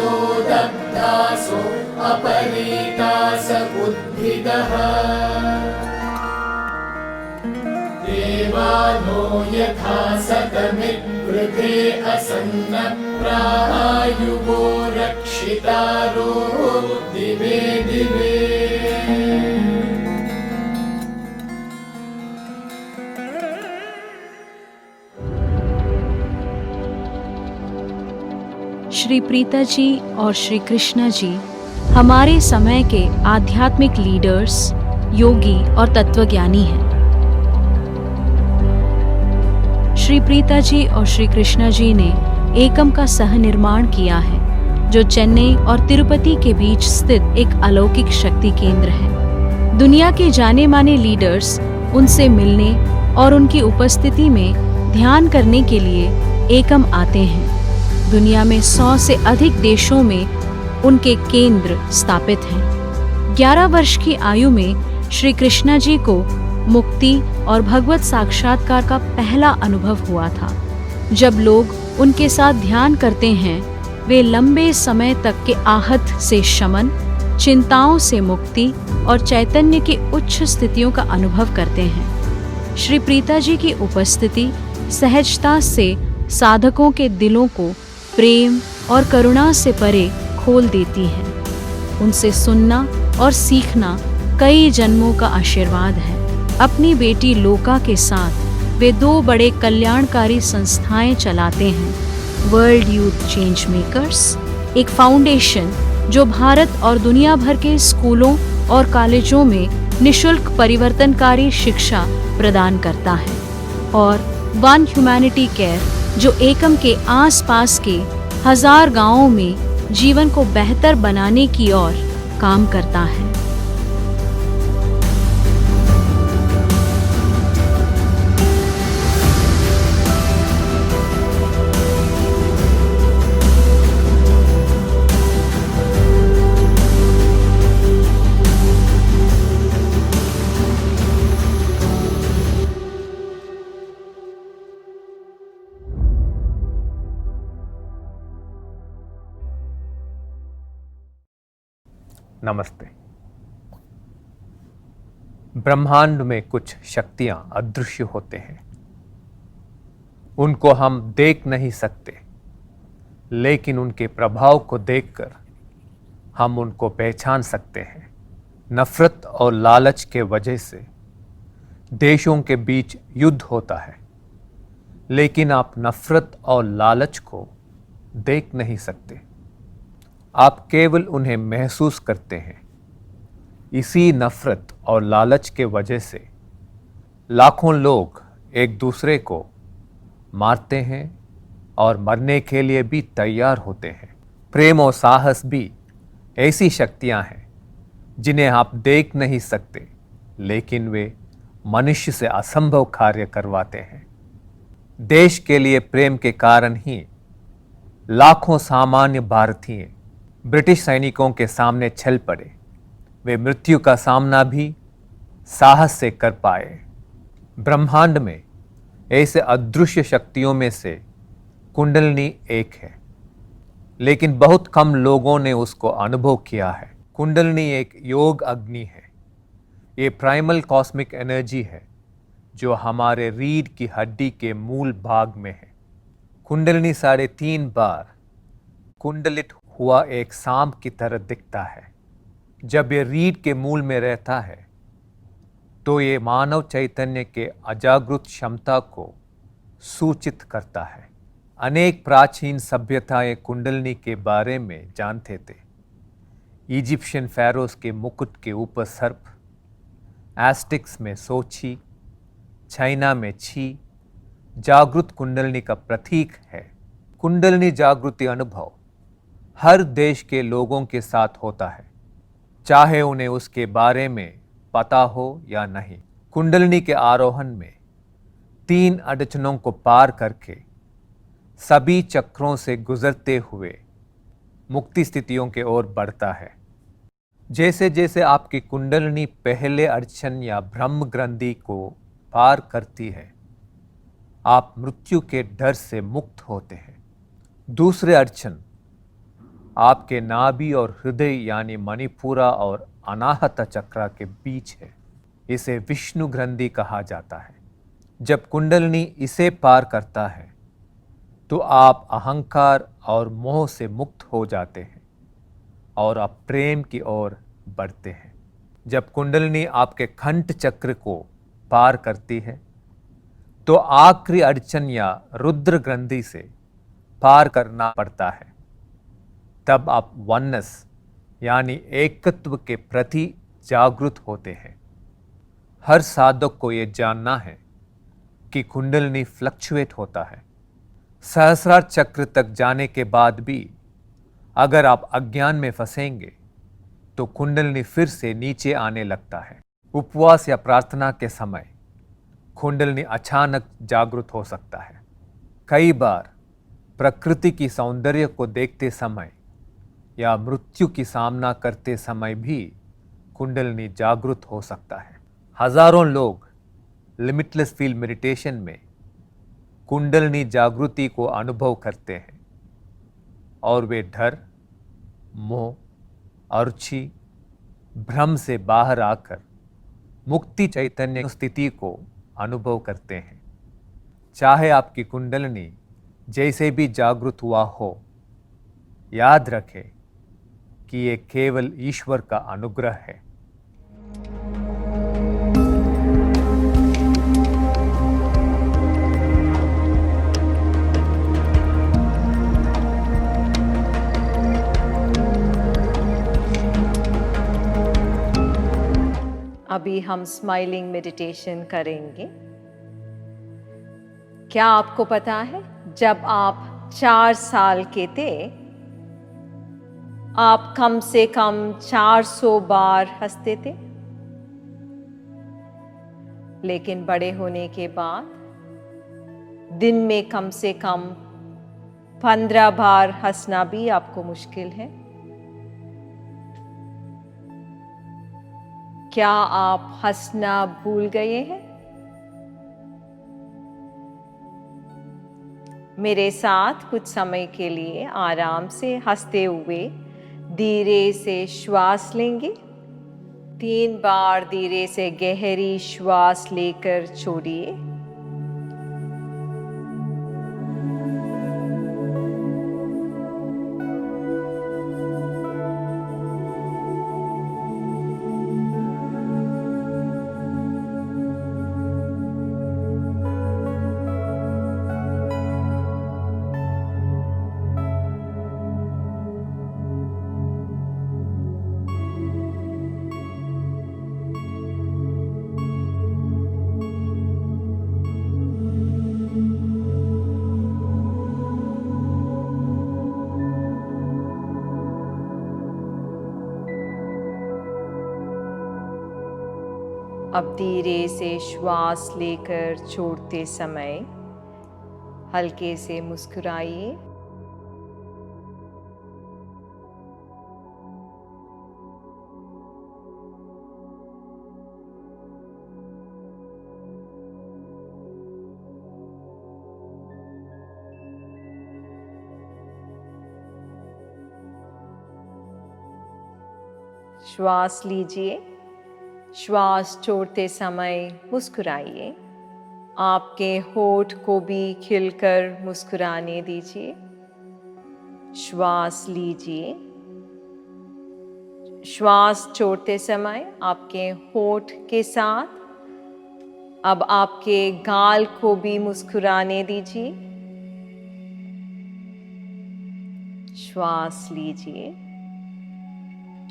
ततो दग्धासो अपरीतास उद्भिदः देवानो यथा सतमिद्वृते असन्न प्रायुवो रक्षितारो दिवे दिवे। श्री प्रीता जी और श्री कृष्णा जी हमारे समय के आध्यात्मिक लीडर्स, योगी और तत्वज्ञानी हैं। श्री प्रीता जी और श्री कृष्णा जी ने एकम का सह निर्माण किया है, जो चेन्नई और तिरुपति के बीच स्थित एक अलौकिक शक्ति केंद्र है। दुनिया के जाने माने लीडर्स उनसे मिलने और उनकी उपस्थिति में ध्यान करने के लिए एकम आते हैं। दुनिया में 100 से अधिक देशों में उनके केंद्र स्थापित हैं। 11 वर्ष की आयु में श्री कृष्णा जी को मुक्ति और भगवत साक्षात्कार का पहला अनुभव हुआ था। जब लोग उनके साथ ध्यान करते हैं, वे लंबे समय तक के आहत से शमन, चिंताओं से मुक्ति और चैतन्य की उच्च स्थितियों का अनुभव करते हैं। श्री प्रीता जी की उपस्थिति सहजता से साधकों के दिलों को प्रेम और करुणा से परे खोल देती है। उनसे सुनना और सीखना कई जन्मों का आशीर्वाद है। अपनी बेटी लोका के साथ वे 2 बड़े कल्याणकारी संस्थाएं चलाते हैं। वर्ल्ड यूथ चेंज मेकर्स, एक फाउंडेशन जो भारत और दुनिया भर के स्कूलों और कॉलेजों में निशुल्क परिवर्तनकारी शिक्षा प्रदान करता है, और वन ह्यूमैनिटी केयर जो एकम के आसपास के 1000 गांवों में जीवन को बेहतर बनाने की ओर काम करता है। नमस्ते। ब्रह्मांड में कुछ शक्तियां अदृश्य होते हैं। उनको हम देख नहीं सकते, लेकिन उनके प्रभाव को देखकर हम उनको पहचान सकते हैं। नफरत और लालच के वजह से देशों के बीच युद्ध होता है, लेकिन आप नफरत और लालच को देख नहीं सकते, आप केवल उन्हें महसूस करते हैं। इसी नफरत और लालच के वजह से लाखों लोग एक दूसरे को मारते हैं और मरने के लिए भी तैयार होते हैं। प्रेम और साहस भी ऐसी शक्तियां हैं जिन्हें आप देख नहीं सकते, लेकिन वे मनुष्य से असंभव कार्य करवाते हैं। देश के लिए प्रेम के कारण ही लाखों सामान्य भारतीय ब्रिटिश सैनिकों के सामने छल पड़े। वे मृत्यु का सामना भी साहस से कर पाए। ब्रह्मांड में ऐसे अदृश्य शक्तियों में से कुंडलिनी एक है, लेकिन बहुत कम लोगों ने उसको अनुभव किया है। कुंडलिनी एक योग अग्नि है। ये प्राइमल कॉस्मिक एनर्जी है जो हमारे रीढ़ की हड्डी के मूल भाग में है। कुंडलिनी 3.5 बार कुंडलित हुआ एक सांप की तरह दिखता है। जब ये रीढ़ के मूल में रहता है तो ये मानव चैतन्य के अजागृत क्षमता को सूचित करता है। अनेक प्राचीन सभ्यताएं कुंडलिनी के बारे में जानते थे। इजिप्शियन pharaohs के मुकुट के ऊपर सर्प, एस्टिक्स में सोची, चाइना में छी जागृत कुंडलिनी का प्रतीक है। कुंडलिनी जागृति अनुभव हर देश के लोगों के साथ होता है, चाहे उन्हें उसके बारे में पता हो या नहीं। कुंडलिनी के आरोहण में 3 अड़चनों को पार करके सभी चक्रों से गुजरते हुए मुक्ति स्थितियों के ओर बढ़ता है। जैसे जैसे आपकी कुंडलिनी पहले अड़चन या ब्रह्म ग्रंथि को पार करती है, आप मृत्यु के डर से मुक्त होते हैं। दूसरे अड़चन आपके नाभि और हृदय यानी मणिपुरा और अनाहत चक्र के बीच है। इसे विष्णु ग्रंथि कहा जाता है। जब कुंडलिनी इसे पार करता है तो आप अहंकार और मोह से मुक्त हो जाते हैं और आप प्रेम की ओर बढ़ते हैं। जब कुंडलिनी आपके कंठ चक्र को पार करती है तो आखिरी अड़चन या रुद्र ग्रंथि से पार करना पड़ता है। तब आप वननेस यानी एकत्व के प्रति जागरूक होते हैं। हर साधक को यह जानना है कि कुंडलिनी फ्लक्चुएट होता है। सहस्रार चक्र तक जाने के बाद भी अगर आप अज्ञान में फंसेंगे तो कुंडलिनी फिर से नीचे आने लगता है। उपवास या प्रार्थना के समय कुंडलिनी अचानक जागृत हो सकता है। कई बार प्रकृति की सौंदर्य को देखते समय या मृत्यु की सामना करते समय भी कुंडलिनी जागृत हो सकता है। हजारों लोग लिमिटलेस फील्ड मेडिटेशन में कुंडलिनी जागृति को अनुभव करते हैं और वे डर, मोह, अर्ची, भ्रम से बाहर आकर मुक्ति चैतन्य स्थिति को अनुभव करते हैं। चाहे आपकी कुंडलिनी जैसे भी जागृत हुआ हो, याद रखें कि ये केवल ईश्वर का अनुग्रह है। अभी हम स्माइलिंग मेडिटेशन करेंगे। क्या आपको पता है, जब आप 4 साल के थे आप कम से कम 400 बार हंसते थे, लेकिन बड़े होने के बाद दिन में कम से कम 15 बार हंसना भी आपको मुश्किल है। क्या आप हंसना भूल गए हैं? मेरे साथ कुछ समय के लिए आराम से हंसते हुए धीरे से श्वास लेंगे। 3 बार धीरे से गहरी श्वास लेकर छोड़िए। अब धीरे से श्वास लेकर छोड़ते समय हल्के से मुस्कुराइए। श्वास लीजिए। श्वास छोड़ते समय मुस्कुराइए। आपके होठ को भी खिलकर मुस्कुराने दीजिए। श्वास लीजिए। श्वास छोड़ते समय आपके होठ के साथ अब आपके गाल को भी मुस्कुराने दीजिए। श्वास लीजिए।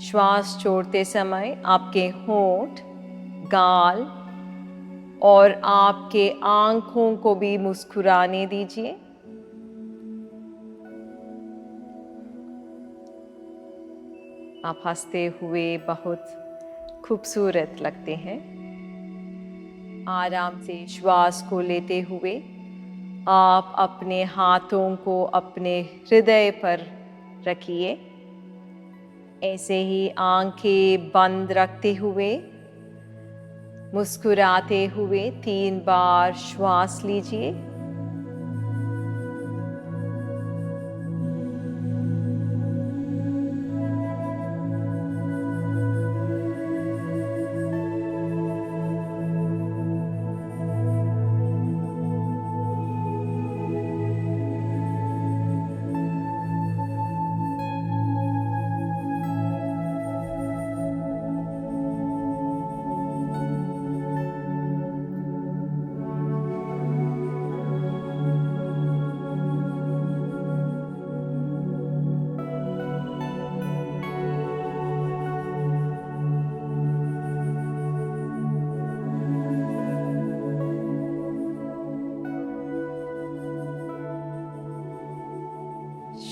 श्वास छोड़ते समय आपके होठ, गाल और आपके आंखों को भी मुस्कुराने दीजिए। आप हंसते हुए बहुत खूबसूरत लगते हैं। आराम से श्वास को लेते हुए आप अपने हाथों को अपने हृदय पर रखिए। ऐसे ही आंखें बंद रखते हुए मुस्कुराते हुए 3 बार श्वास लीजिए।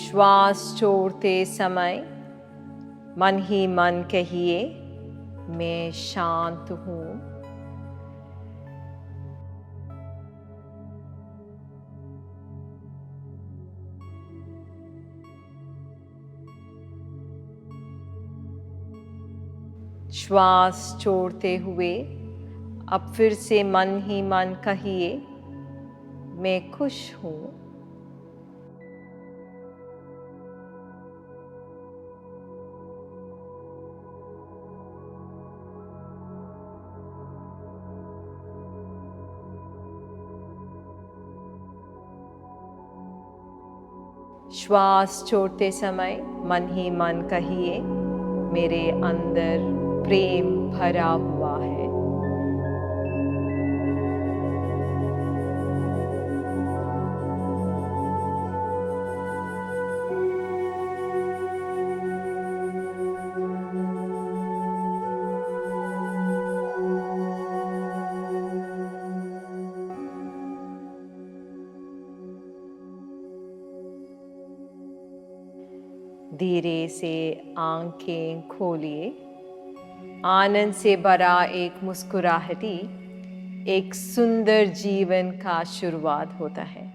श्वास छोड़ते समय मन ही मन कहिए, मैं शांत हूँ। श्वास छोड़ते हुए अब फिर से मन ही मन कहिए, मैं खुश हूँ। श्वास छोड़ते समय मन ही मन कहिए, मेरे अंदर प्रेम भरा हुआ है। धीरे से आंखें खोलिए। आनंद से भरा एक मुस्कुराहटी एक सुंदर जीवन का शुरुआत होता है।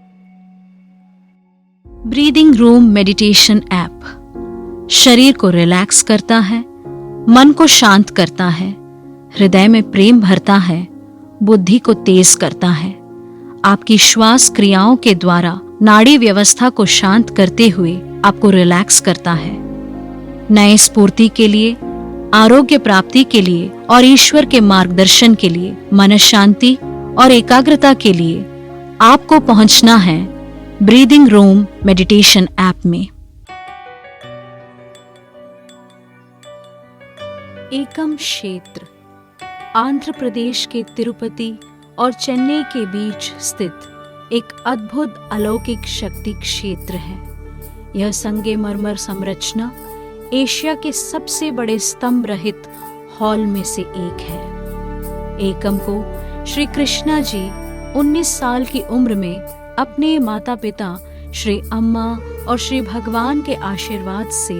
ब्रीदिंग रूम मेडिटेशन ऐप शरीर को रिलैक्स करता है, मन को शांत करता है, हृदय में प्रेम भरता है, बुद्धि को तेज करता है। आपकी श्वास क्रियाओं के द्वारा नाड़ी व्यवस्था को शांत करते हुए आपको रिलैक्स करता है। नए स्फूर्ति के लिए, आरोग्य प्राप्ति के लिए और ईश्वर के मार्गदर्शन के लिए, मन शांति और एकाग्रता के लिए आपको पहुंचना है ब्रीदिंग रूम मेडिटेशन ऐप में। एकम क्षेत्र आंध्र प्रदेश के तिरुपति और चेन्नई के बीच स्थित एक अद्भुत अलौकिक शक्ति क्षेत्र है। यह संगमरमर संरचना एशिया के सबसे बड़े स्तंभ रहित हॉल में से एक है। एकम को श्री कृष्णा जी 19 साल की उम्र में अपने माता पिता श्री अम्मा और श्री भगवान के आशीर्वाद से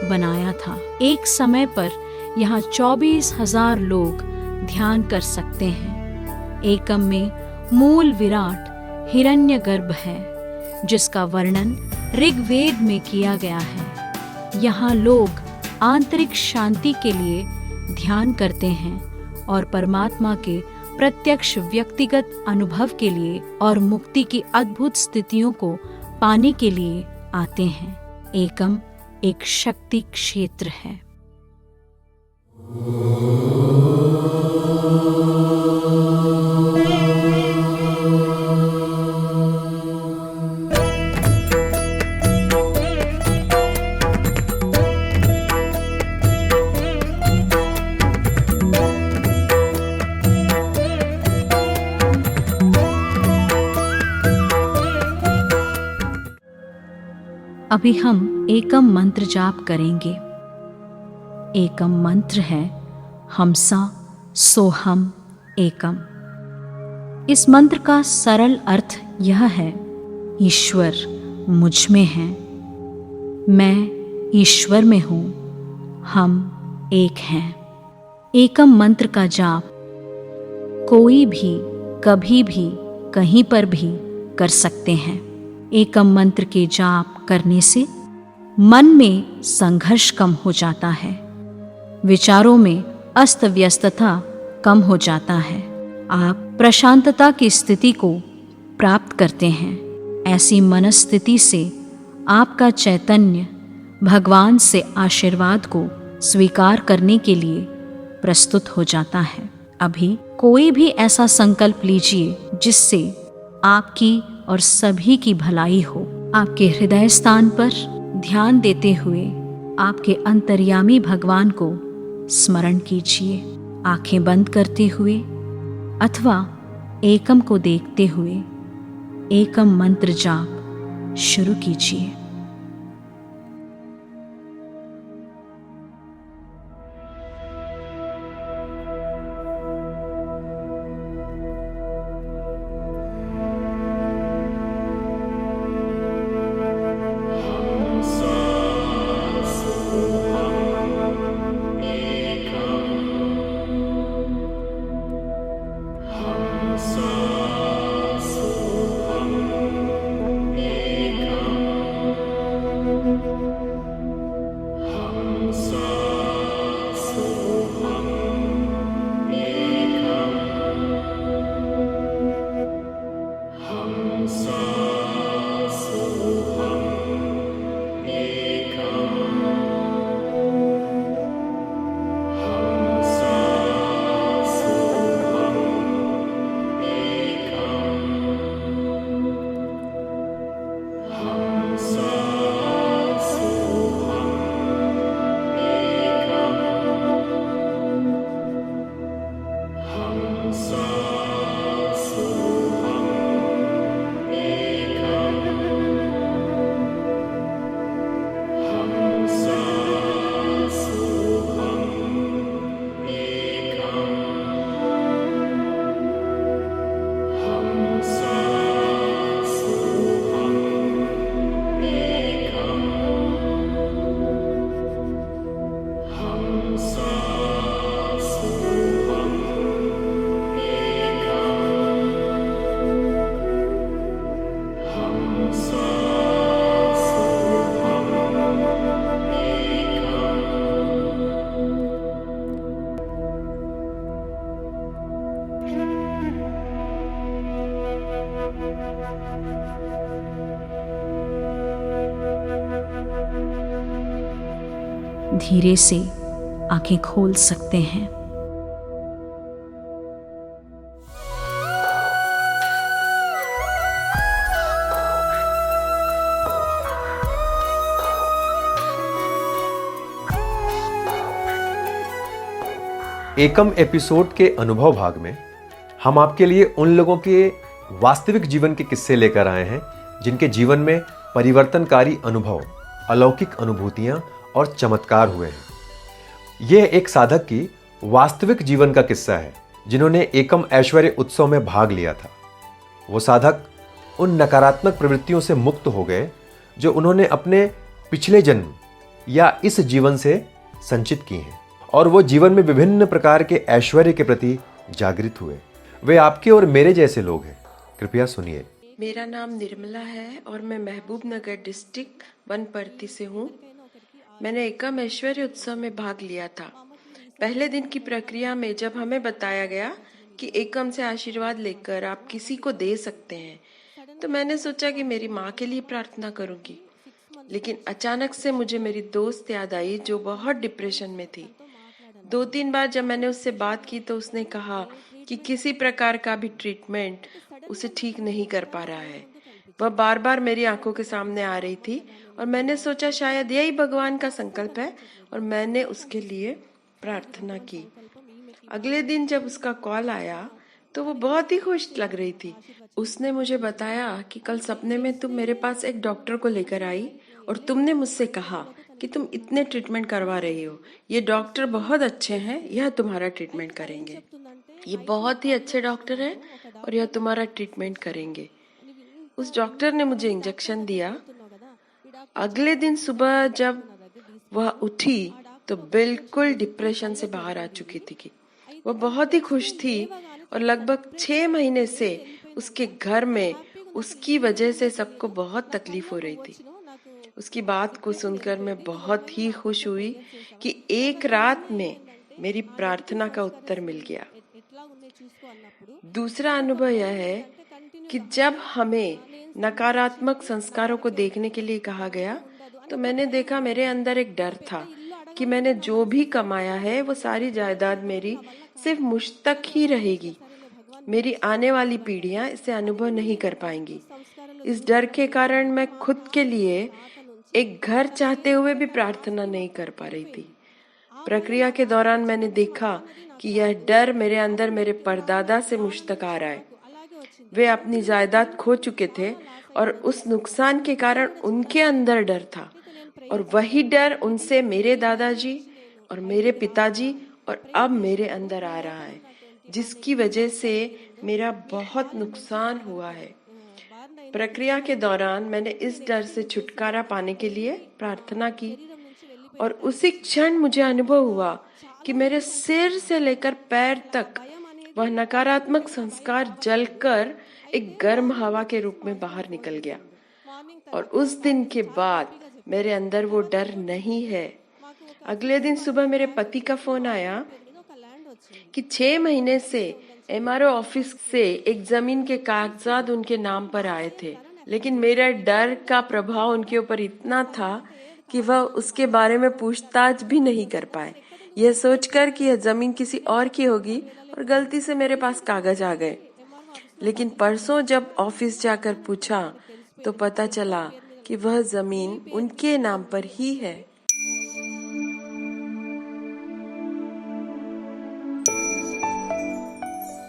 बनाया था। एक समय पर यहाँ 24,000 लोग ध्यान कर सकते हैं। एकम में मूल विराट हिरण्यगर्भ है, जिसका वर्णन ऋग्वेद में किया गया है। यहाँ लोग आंतरिक शांति के लिए ध्यान करते हैं और परमात्मा के प्रत्यक्ष व्यक्तिगत अनुभव के लिए और मुक्ति की अद्भुत स्थितियों को पाने के लिए आते हैं। एकम एक शक्ति क्षेत्र है। अभी हम एकम मंत्र जाप करेंगे। एकम मंत्र है हमसा सोहम एकम। इस मंत्र का सरल अर्थ यह है, ईश्वर मुझ में है, मैं ईश्वर में हूँ, हम एक हैं। एकम मंत्र का जाप कोई भी कभी भी कहीं पर भी कर सकते हैं। एकम मंत्र के जाप करने से मन में संघर्ष कम हो जाता है, विचारों में अस्त व्यस्तता कम हो जाता है, आप प्रशांतता की स्थिति को प्राप्त करते हैं। ऐसी मनस्थिति से आपका चैतन्य भगवान से आशीर्वाद को स्वीकार करने के लिए प्रस्तुत हो जाता है। अभी कोई भी ऐसा संकल्प लीजिए जिससे आपकी और सभी की भलाई हो। आपके हृदय स्थान पर ध्यान देते हुए आपके अंतर्यामी भगवान को स्मरण कीजिए। आंखें बंद करते हुए अथवा एकम को देखते हुए एकम मंत्र जाप शुरू कीजिए। धीरे से आंखें खोल सकते हैं। एकम एपिसोड के अनुभव भाग में हम आपके लिए उन लोगों के वास्तविक जीवन के किस्से लेकर आए हैं जिनके जीवन में परिवर्तनकारी अनुभव, अलौकिक अनुभूतियां और चमत्कार हुए हैं। यह एक साधक की वास्तविक जीवन का किस्सा है जिन्होंने एकम ऐश्वर्य उत्सव में भाग लिया था। वो साधक उन नकारात्मक प्रवृत्तियों से मुक्त हो गए जो उन्होंने अपने पिछले जन्म या इस जीवन से संचित की हैं, और वो जीवन में विभिन्न प्रकार के ऐश्वर्य के प्रति जागृत हुए। वे आपके और मेरे जैसे लोग हैं। कृपया सुनिए। मेरा नाम निर्मला है और मैं महबूब नगर डिस्ट्रिक्ट बनपर्ती से हूँ। मैंने एकम ऐश्वर्य उत्सव में भाग लिया था। पहले दिन की प्रक्रिया में जब हमें बताया गया कि एकम से आशीर्वाद लेकर आप किसी को दे सकते हैं, तो मैंने सोचा कि मेरी माँ के लिए प्रार्थना करूँगी। लेकिन अचानक से मुझे मेरी दोस्त याद आई जो बहुत डिप्रेशन में थी। 2-3 बार जब मैंने उससे बात की तो उसने कहा कि किसी प्रकार का भी ट्रीटमेंट उसे ठीक नहीं कर पा रहा है। वह बार बार मेरी आंखों के सामने आ रही थी और मैंने सोचा शायद यही भगवान का संकल्प है, और मैंने उसके लिए प्रार्थना की। अगले दिन जब उसका कॉल आया तो वो बहुत ही खुश लग रही थी। उसने मुझे बताया कि कल सपने में तुम मेरे पास एक डॉक्टर को लेकर आई और तुमने मुझसे कहा कि तुम इतने ट्रीटमेंट करवा रही हो, ये डॉक्टर बहुत अच्छे हैं, यह तुम्हारा ट्रीटमेंट करेंगे। ये बहुत ही अच्छे डॉक्टर हैं और यह तुम्हारा ट्रीटमेंट करेंगे। उस डॉक्टर ने मुझे इंजेक्शन दिया। अगले दिन सुबह जब वह उठी तो बिल्कुल डिप्रेशन से बाहर आ चुकी थी। वह बहुत ही खुश थी और लगभग 6 महीने से उसके घर में उसकी वजह से सबको बहुत तकलीफ हो रही थी। उसकी बात को सुनकर मैं बहुत ही खुश हुई कि एक रात में मेरी प्रार्थना का उत्तर मिल गया। दूसरा अनुभव यह है कि जब हमें नकारात्मक संस्कारों को देखने के लिए कहा गया तो मैंने देखा मेरे अंदर एक डर था कि मैंने जो भी कमाया है वो सारी जायदाद मेरी सिर्फ मुझ तक ही रहेगी। मेरी आने वाली पीढ़ियां इसे अनुभव नहीं कर पाएंगी। इस डर के कारण मैं खुद के लिए एक घर चाहते हुए भी प्रार्थना नहीं कर पा रही थी। प्रक्रिया के दौरान मैंने देखा कि यह डर मेरे अंदर मेरे परदादा से मुझ तक आ रहा है। वे अपनी जायदाद खो चुके थे और उस नुकसान के कारण उनके अंदर डर था, और वही डर उनसे मेरे दादाजी और मेरे पिताजी और अब मेरे अंदर आ रहा है, जिसकी वजह से मेरा बहुत नुकसान हुआ है। प्रक्रिया के दौरान मैंने इस डर से छुटकारा पाने के लिए प्रार्थना की, और उसी क्षण मुझे अनुभव हुआ कि मेरे सिर से लेकर पैर तक वह नकारात्मक संस्कार जलकर एक गर्म हवा के रूप में बाहर निकल गया, और उस दिन के बाद मेरे अंदर वो डर नहीं है। अगले दिन सुबह मेरे पति का फोन आया कि 6 महीने से एमआरओ ऑफिस से एक जमीन के कागजात उनके नाम पर आए थे, लेकिन मेरा डर का प्रभाव उनके ऊपर इतना था कि वह उसके बारे में पूछताछ भी नहीं कर पाए, यह सोचकर कि यह जमीन किसी और की होगी, और गलती से मेरे पास कागज आ गए। लेकिन परसों जब ऑफिस जाकर पूछा तो पता चला कि वह जमीन उनके नाम पर ही है।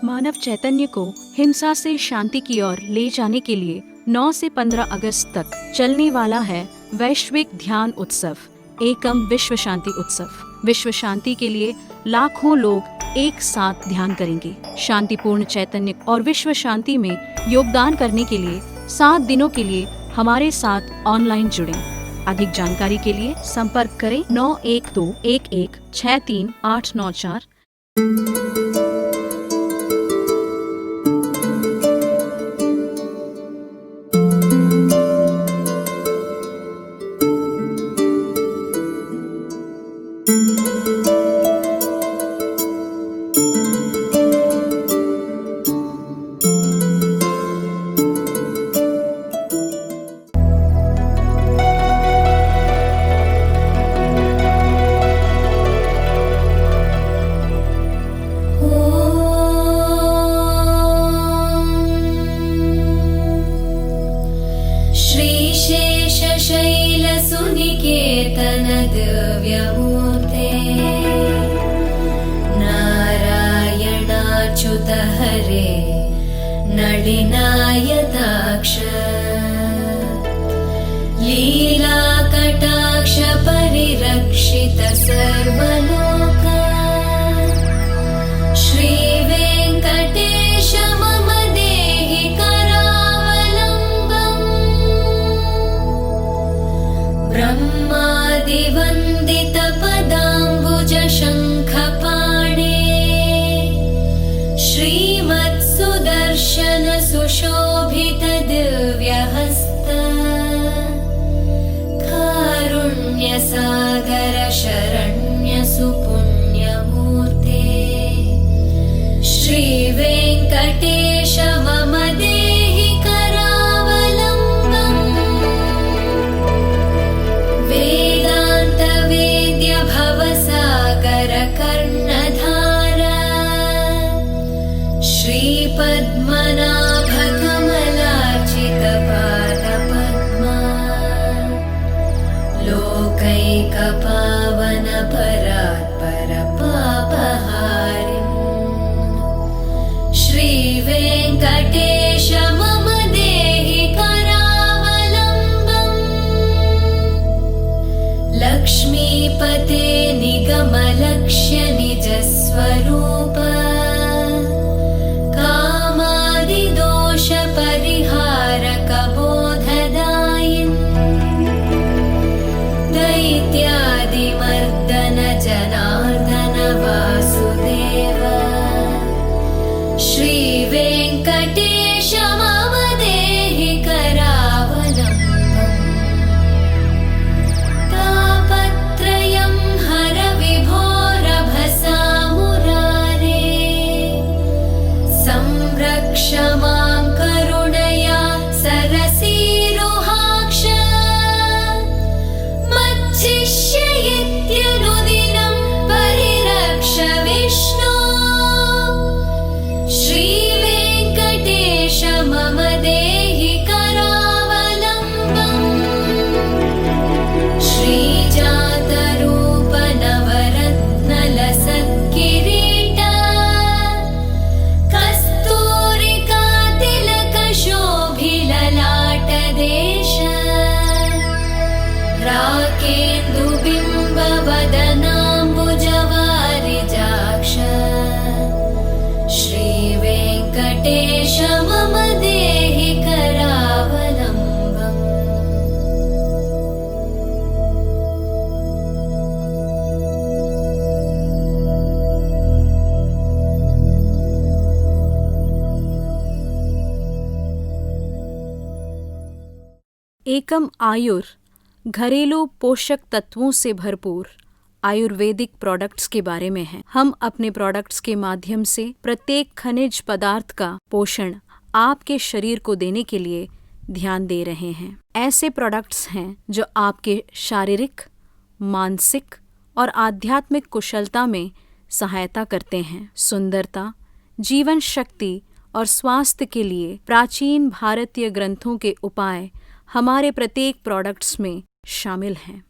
मानव चैतन्य को हिंसा से शांति की ओर ले जाने के लिए 9 से 15 अगस्त तक चलने वाला है वैश्विक ध्यान उत्सव, एकम विश्व शांति उत्सव। विश्व शांति के लिए लाखों लोग एक साथ ध्यान करेंगे। शांतिपूर्ण चैतन्य और विश्व शांति में योगदान करने के लिए 7 दिनों के लिए हमारे साथ ऑनलाइन जुड़ें। अधिक जानकारी के लिए संपर्क करें 9121163894। नलिनायताक्ष लीलाकटाक्ष परिरक्षित सर्वलोक श्रीवेङ्कटेश मम देहि करावलम्बम् ब्रह्मादिवन्दित पदाम्बुज शङ्खपाणे श्रीमत्सुदर्शन सुशोभित दिव्यहस्त कारुण्यसागर शरण्य सुपुण्यमूर्ते श्रीवेङ्कटेश मम देहि करावलम्बम् वेदान्त वेद्य भवसागर कर्णधारा श्रीपद्मनाभ कमलार्चित पादपद्मा लोकैकपावन परात्पर पापहारिम् श्रीवेङ्कटेश मम देहि करावलम्बम् लक्ष्मीपते निगमलक्ष्य निजस्वरूप कामादिदोष परिहारक बोधदायिन् दैत्यादिमर्दन जनार्दन वासुदेव श्रीवेङ्कटेश मम देहि करावलम्बम् तापत्रयं हर विभोरभसा मुरारे संरक्ष मां करुणया सरसीरुहाक्ष मच्छिष्य इत्यनुदिनं परिरक्ष विष्णो श्रीवेङ्कटेश मम देहि करावलम्बम् श्रीजातरूप नवरत्नलसत्किरीट कस्तूरिका तिलक शोभिललाटदेश राकेन्दुबिम्ब वदनाम्बुजवारिजाक्ष श्रीवेङ्कटेश मम देहि करावलम्बम् एकम आयुर घरेलू पोषक तत्वों से भरपूर आयुर्वेदिक प्रोडक्ट्स के बारे में है। हम अपने प्रोडक्ट्स के माध्यम से प्रत्येक खनिज पदार्थ का पोषण आपके शरीर को देने के लिए ध्यान दे रहे हैं। ऐसे प्रोडक्ट्स हैं जो आपके शारीरिक, मानसिक और आध्यात्मिक कुशलता में सहायता करते हैं। सुंदरता, जीवन शक्ति और स्वास्थ्य के लिए प्राचीन भारतीय ग्रंथों के उपाय हमारे प्रत्येक प्रोडक्ट्स में शामिल हैं।